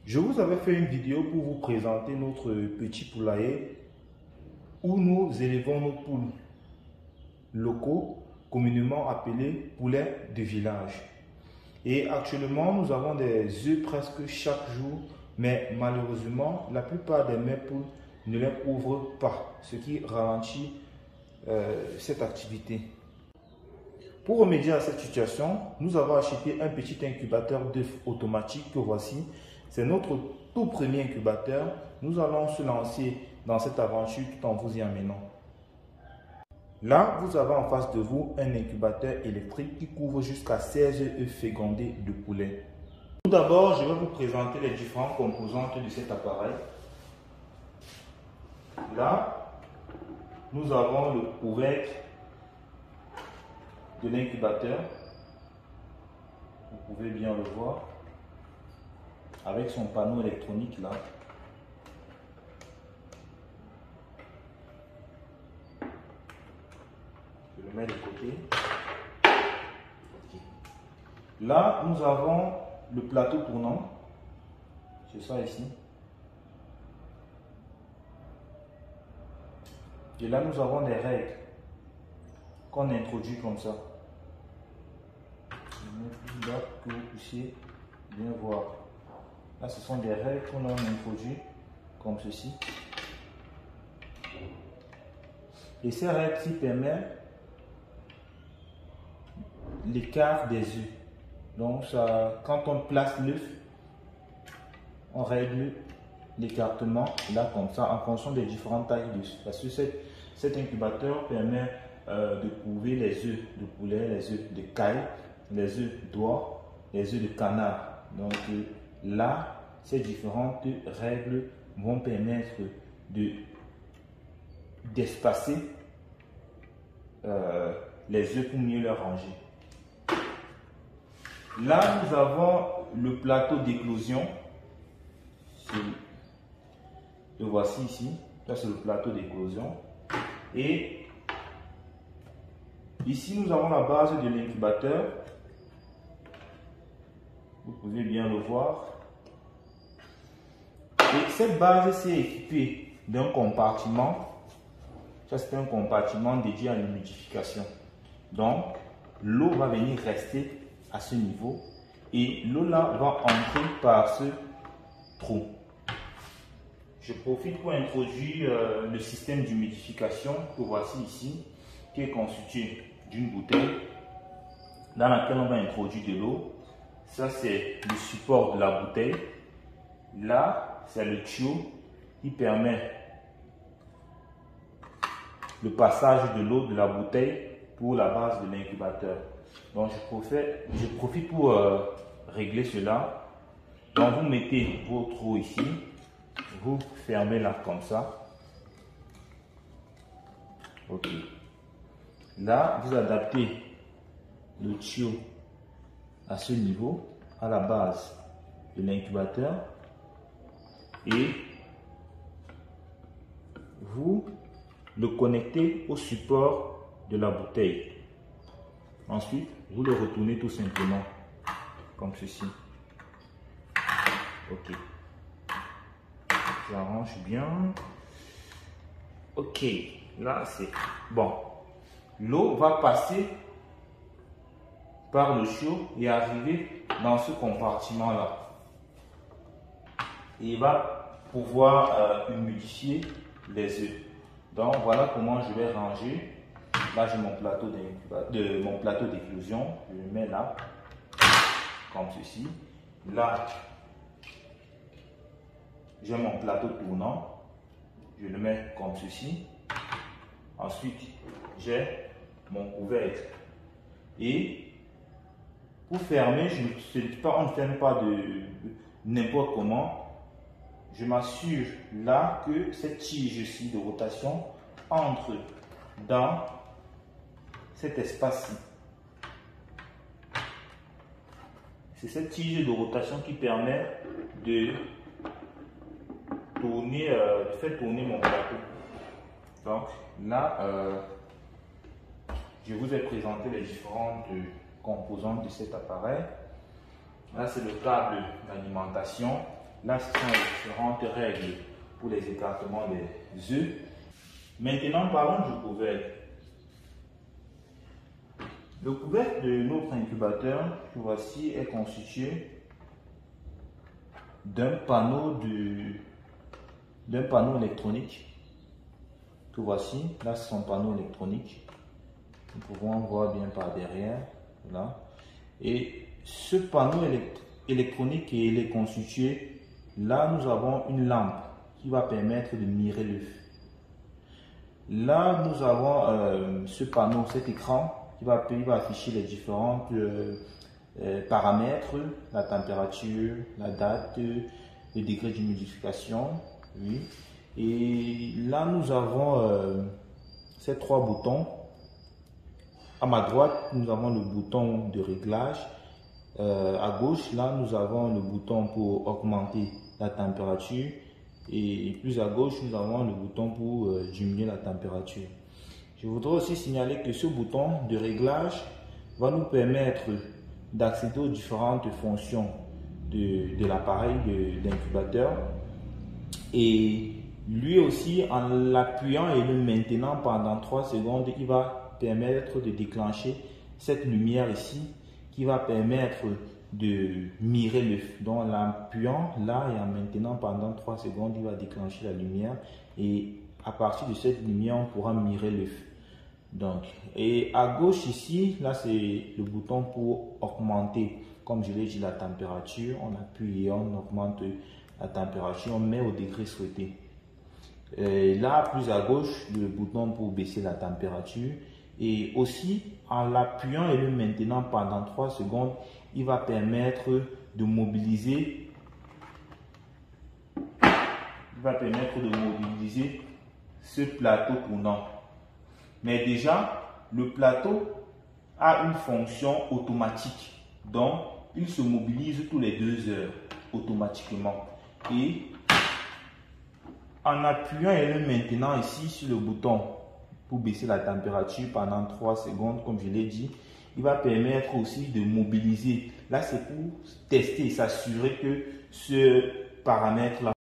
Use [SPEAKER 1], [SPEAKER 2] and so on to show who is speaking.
[SPEAKER 1] Je vous avais fait une vidéo pour vous présenter notre petit poulailler où nous élevons nos poules locaux, communément appelés poulets de village. Et actuellement, nous avons des œufs presque chaque jour, mais malheureusement, la plupart des mères poules ne les ouvrent pas, ce qui ralentit cette activité. Pour remédier à cette situation, nous avons acheté un petit incubateur d'œufs automatique que voici. C'est notre tout premier incubateur. Nous allons se lancer dans cette aventure tout en vous y amenant. Là, vous avez en face de vous un incubateur électrique qui couvre jusqu'à 16 œufs fécondés de poulet. Tout d'abord, je vais vous présenter les différentes composantes de cet appareil. Là, nous avons le couvercle de l'incubateur. Vous pouvez bien le voir avec son panneau électronique là. Je le mets de côté. Okay. Là, nous avons le plateau tournant. C'est ça ici. Et là, nous avons des règles qu'on introduit comme ça. Je mets là que vous puissiez bien voir. Là, ce sont des règles qu'on a introduites comme ceci. Et ces règles-ci permettent l'écart des œufs. Donc, ça, quand on place l'œuf, on règle l'écartement là comme ça en fonction des différentes tailles d'œufs. Parce que cet incubateur permet de couver les œufs de poulet, les œufs de caille, les œufs d'oie, les œufs de canard. Donc là, ces différentes règles vont permettre d'espacer les œufs pour mieux les ranger. Là, nous avons le plateau d'éclosion. Le voici ici. Ça, c'est le plateau d'éclosion. Et ici, nous avons la base de l'incubateur. Vous pouvez bien le voir. Et cette base, c'est équipée d'un compartiment. Ça, c'est un compartiment dédié à l'humidification. Donc, l'eau va venir rester à ce niveau et l'eau là va entrer par ce trou. Je profite pour introduire le système d'humidification que voici ici, qui est constitué d'une bouteille dans laquelle on va introduire de l'eau. Ça, c'est le support de la bouteille. Là, c'est le tuyau qui permet le passage de l'eau de la bouteille pour la base de l'incubateur. Donc, je profite pour régler cela. Donc, vous mettez votre eau ici. Vous fermez là comme ça. Ok. Là, vous adaptez le tuyau à ce niveau, à la base de l'incubateur. Et vous le connectez au support de la bouteille. Ensuite, vous le retournez tout simplement comme ceci. Ok. J'arrange bien. Ok. Là, c'est bon. L'eau va passer par le tuyau et arriver dans ce compartiment-là. Et il va pouvoir humidifier les œufs. Donc, voilà comment je vais ranger. Là, j'ai mon plateau d'éclosion. Je le mets là, comme ceci. Là, j'ai mon plateau tournant. Je le mets comme ceci. Ensuite, j'ai mon couvercle. Et pour fermer, on ne ferme pas de n'importe comment. Je m'assure là que cette tige-ci de rotation entre dans cet espace-ci. C'est cette tige de rotation qui permet de tourner, de faire tourner mon plateau. Donc là, je vous ai présenté les différentes composantes de cet appareil. Là, c'est le câble d'alimentation. là ce sont les différentes règles pour les écartements des œufs. Maintenant parlons du couvercle. Le couvercle de notre incubateur que voici est constitué d'un panneau électronique que voici. Là c'est son panneau électronique. Nous pouvons voir bien par derrière. Là. Et ce panneau électronique il est constitué. Là nous avons une lampe qui va permettre de mirer l'œuf. Là nous avons ce panneau, cet écran qui va afficher les différents paramètres, la température, la date, le degré d'humidification. Oui. Et là nous avons ces trois boutons. À ma droite, nous avons le bouton de réglage. À gauche, là, nous avons le bouton pour augmenter la température. Et plus à gauche, nous avons le bouton pour diminuer la température. Je voudrais aussi signaler que ce bouton de réglage va nous permettre d'accéder aux différentes fonctions de l'appareil d'incubateur. Et lui aussi, en l'appuyant et le maintenant pendant 3 secondes, il va permettre de déclencher cette lumière ici qui va permettre de mirer l'œuf. Donc en l'appuyant là et en maintenant pendant 3 secondes, il va déclencher la lumière et à partir de cette lumière, on pourra mirer l'œuf. Donc, et à gauche ici, là c'est le bouton pour augmenter, comme je l'ai dit, la température. On appuie et on augmente la température, on met au degré souhaité. Et là, plus à gauche, le bouton pour baisser la température. Et aussi, en l'appuyant et le maintenant pendant 3 secondes, il va permettre de mobiliser. Ce plateau tournant. Mais déjà, le plateau a une fonction automatique. Donc, il se mobilise tous les 2 heures automatiquement. Et en appuyant et le maintenant ici sur le bouton pour baisser la température pendant 3 secondes, comme je l'ai dit, il va permettre aussi de mobiliser. Là, c'est pour tester et s'assurer que ce paramètre-là